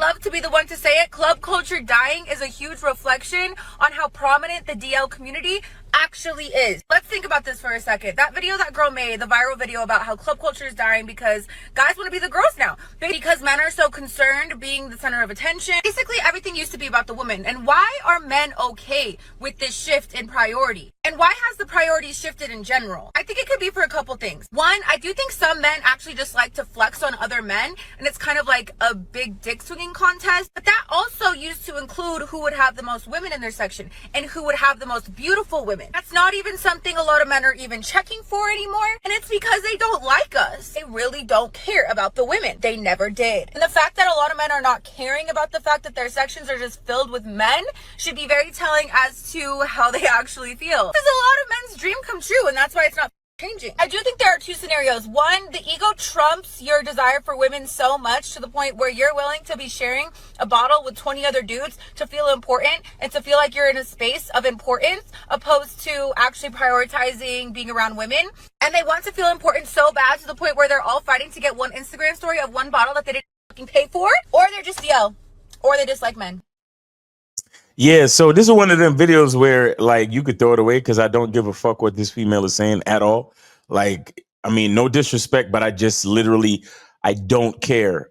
love to be the one to say it, club culture dying is a huge reflection on how prominent the DL community actually is. Let's think about this for a second. That video that girl made, the viral video about how club culture is dying because guys want to be the girls now. Because men are so concerned being the center of attention. Basically, everything used to be about the woman. And why are men okay with this shift in priority? And why has the priorities shifted in general? I think it could be for a couple things. One, I do think some men actually just like to flex on other men, and it's kind of like a big dick swinging contest. But that also used to include who would have the most women in their section and who would have the most beautiful women. That's not even something a lot of men are even checking for anymore, and it's because they don't like us. They really don't care about the women. They never did. And the fact that a lot of men are not caring about the fact that their sections are just filled with men should be very telling as to how they actually feel. This is a lot of men's dream come true, and that's why it's not changing. I do think there are two scenarios. One, the ego trumps your desire for women so much to the point where you're willing to be sharing a bottle with 20 other dudes to feel important and to feel like you're in a space of importance, opposed to actually prioritizing being around women. And they want to feel important so bad to the point where they're all fighting to get one Instagram story of one bottle that they didn't fucking pay for, or they're just DL, or they dislike men. Yeah, so this is one of them videos where like you could throw it away because I don't give a fuck what this female is saying at all. Like, I mean, no disrespect, but I just literally I don't care.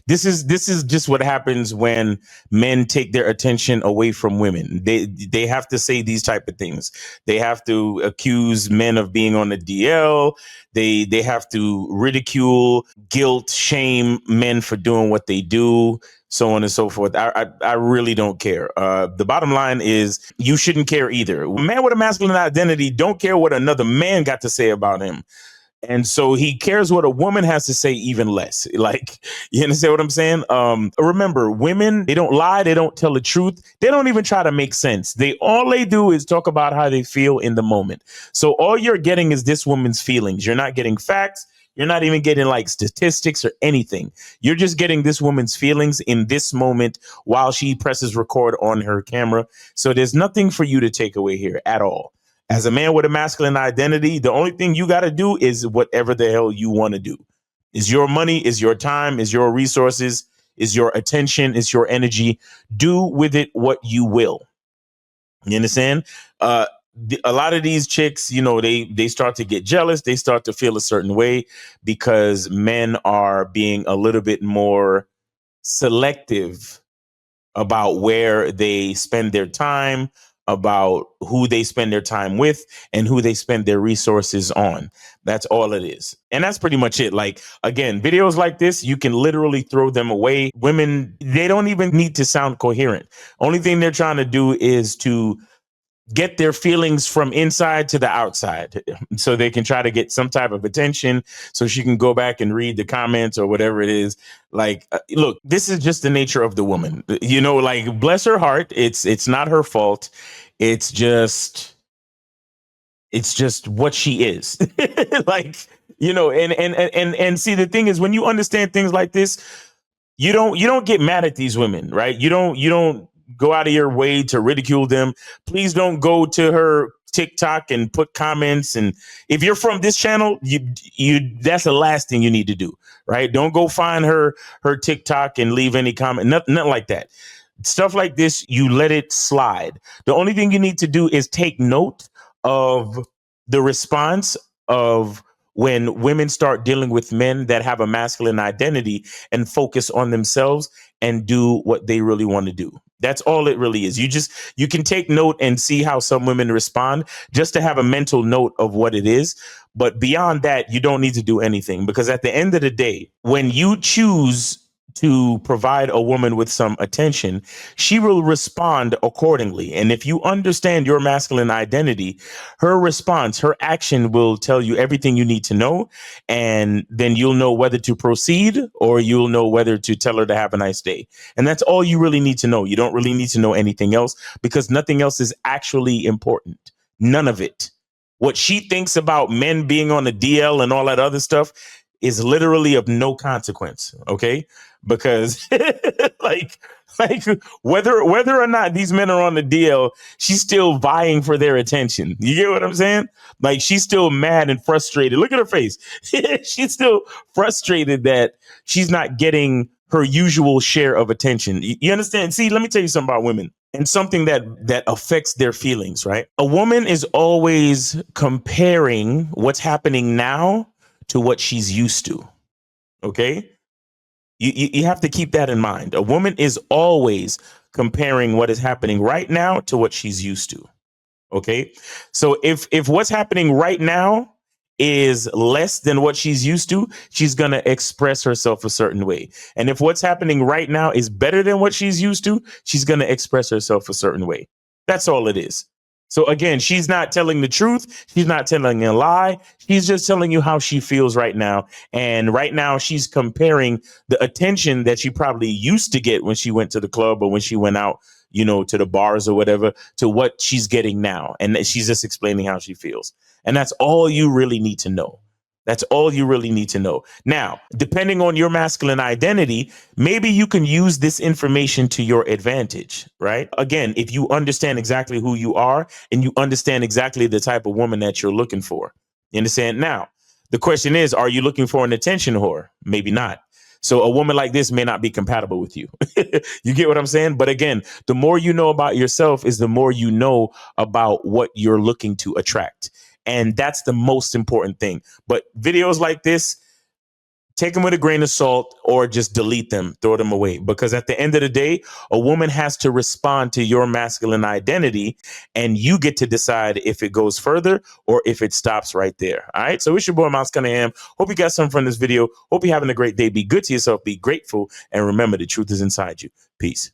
This is just what happens when men take their attention away from women. They have to say these type of things. They have to accuse men of being on the DL. They have to ridicule, guilt, shame men for doing what they do, so on and so forth. I really don't care. The bottom line is you shouldn't care either. A man with a masculine identity don't care what another man got to say about him. And so he cares what a woman has to say even less. Like, you understand what I'm saying? Remember, women, they don't lie. They don't tell the truth. They don't even try to make sense. All they do is talk about how they feel in the moment. So all you're getting is this woman's feelings. You're not getting facts. You're not even getting like statistics or anything. You're just getting this woman's feelings in this moment while she presses record on her camera. So there's nothing for you to take away here at all. As a man with a masculine identity, the only thing you got to do is whatever the hell you want to do. Is your money, is your time, is your resources, is your attention, is your energy. Do with it what you will. You understand? A lot of these chicks, you know, they start to get jealous. They start to feel a certain way because men are being a little bit more selective about where they spend their time, about who they spend their time with, and who they spend their resources on. That's all it is. And that's pretty much it. Like, again, videos like this, you can literally throw them away. Women, they don't even need to sound coherent. Only thing they're trying to do is to get their feelings from inside to the outside so they can try to get some type of attention so she can go back and read the comments or whatever it is. Like, look, this is just the nature of the woman, you know, like, bless her heart. It's not her fault. It's just what she is. Like, you know, and see, the thing is, when you understand things like this, you don't get mad at these women, right? You don't go out of your way to ridicule them. Please don't go to her TikTok and put comments. And if you're from this channel, you that's the last thing you need to do, right? Don't go find her TikTok and leave any comment, nothing like that. Stuff like this, you let it slide. The only thing you need to do is take note of the response of when women start dealing with men that have a masculine identity and focus on themselves and do what they really want to do. That's all it really is. You can take note and see how some women respond just to have a mental note of what it is. But beyond that, you don't need to do anything, because at the end of the day, when you choose to provide a woman with some attention, she will respond accordingly. And if you understand your masculine identity, her response, her action will tell you everything you need to know. And then you'll know whether to proceed or you'll know whether to tell her to have a nice day. And that's all you really need to know. You don't really need to know anything else, because nothing else is actually important. None of it. What she thinks about men being on the DL and all that other stuff is literally of no consequence. Okay. Because like whether or not these men are on the DL, she's still vying for their attention. You get what I'm saying? Like, she's still mad and frustrated. Look at her face. She's still frustrated that she's not getting her usual share of attention. You understand? See, let me tell you something about women and something that affects their feelings, right? A woman is always comparing what's happening now to what she's used to. Okay? You have to keep that in mind. A woman is always comparing what is happening right now to what she's used to. Okay. So if what's happening right now is less than what she's used to, she's going to express herself a certain way. And if what's happening right now is better than what she's used to, she's going to express herself a certain way. That's all it is. So again, she's not telling the truth. She's not telling a lie. She's just telling you how she feels right now. And right now she's comparing the attention that she probably used to get when she went to the club or when she went out, you know, to the bars or whatever, to what she's getting now. And she's just explaining how she feels. And that's all you really need to know. That's all you really need to know. Now, depending on your masculine identity, maybe you can use this information to your advantage, right? Again, if you understand exactly who you are and you understand exactly the type of woman that you're looking for. You understand? Now, the question is, are you looking for an attention whore? Maybe not. So a woman like this may not be compatible with you. You get what I'm saying? But again, the more you know about yourself is the more you know about what you're looking to attract. And that's the most important thing. But videos like this, take them with a grain of salt or just delete them, throw them away. Because at the end of the day, a woman has to respond to your masculine identity and you get to decide if it goes further or if it stops right there. All right. So it's your boy, Miles Cunningham. Hope you got something from this video. Hope you're having a great day. Be good to yourself. Be grateful. And remember, the truth is inside you. Peace.